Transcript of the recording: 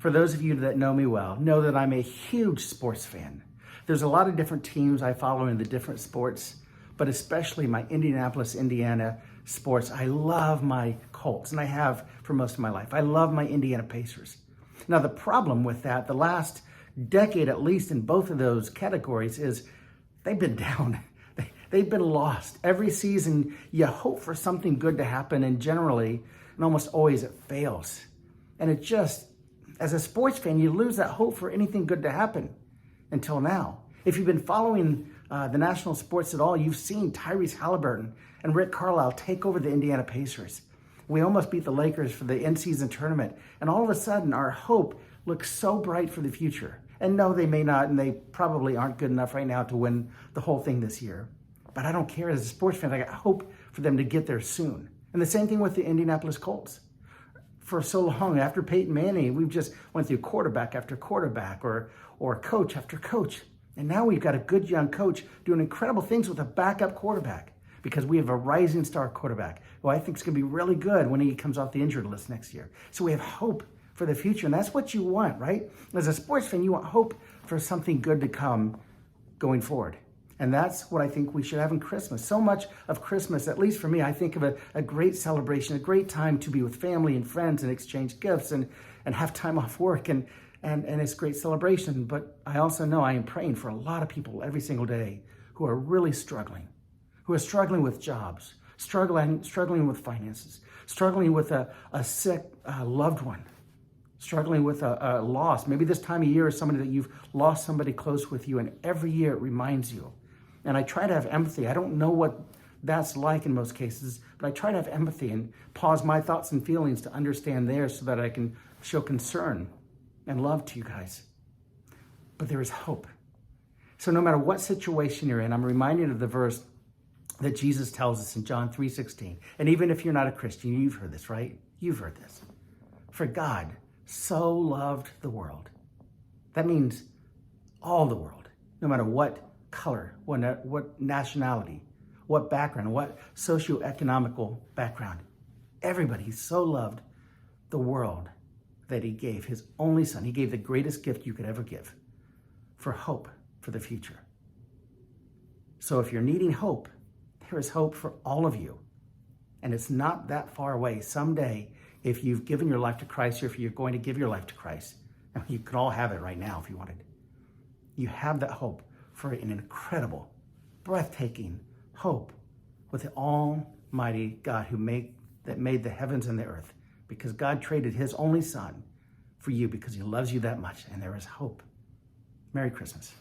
For those of you that know me well, know that I'm a huge sports fan. There's a lot of different teams I follow in the different sports, but especially my Indianapolis, Indiana sports. I love my Colts, and I have for most of my life. I love my Indiana Pacers. Now, the problem with that, the last decade at least in both of those categories, is they've been down. They've been lost. Every season, you hope for something good to happen, and generally, and almost always, it fails. And it just, as a sports fan, you lose that hope for anything good to happen until now. If you've been following the national sports at all, you've seen Tyrese Halliburton and Rick Carlisle take over the Indiana Pacers. We almost beat the Lakers for the in-season tournament, and all of a sudden, our hope looks so bright for the future. And no, they may not, and they probably aren't good enough right now to win the whole thing this year. But I don't care. As a sports fan, I hope for them to get there soon. And the same thing with the Indianapolis Colts. For so long, after Peyton Manning, we've just went through quarterback after quarterback or coach after coach. And now we've got a good young coach doing incredible things with a backup quarterback, because we have a rising star quarterback who I think is going to be really good when he comes off the injured list next year. So we have hope for the future, and that's what you want, right? As a sports fan, you want hope for something good to come going forward. And that's what I think we should have in Christmas. So much of Christmas, at least for me, I think of a great celebration, a great time to be with family and friends and exchange gifts and have time off work. And it's a great celebration. But I also know I am praying for a lot of people every single day who are really struggling, who are struggling with jobs, struggling with finances, struggling with a sick loved one, struggling with a loss. Maybe this time of year is somebody that you've lost somebody close with you, and every year it reminds you. And I try to have empathy. I don't know what that's like in most cases, but I try to have empathy and pause my thoughts and feelings to understand theirs so that I can show concern and love to you guys. But there is hope. So no matter what situation you're in, I'm reminded of the verse that Jesus tells us in John 3:16. And even if you're not a Christian, you've heard this, right? You've heard this. For God so loved the world. That means all the world, no matter what color, what nationality, what background, what socioeconomical background. Everybody so loved the world that he gave his only son. He gave the greatest gift you could ever give for hope for the future. So if you're needing hope, there is hope for all of you. And it's not that far away. Someday, if you've given your life to Christ, or if you're going to give your life to Christ, and you can all have it right now if you wanted, you have that hope for an incredible, breathtaking hope with the Almighty God who made the heavens and the earth, because God traded his only son for you because he loves you that much, and there is hope. Merry Christmas.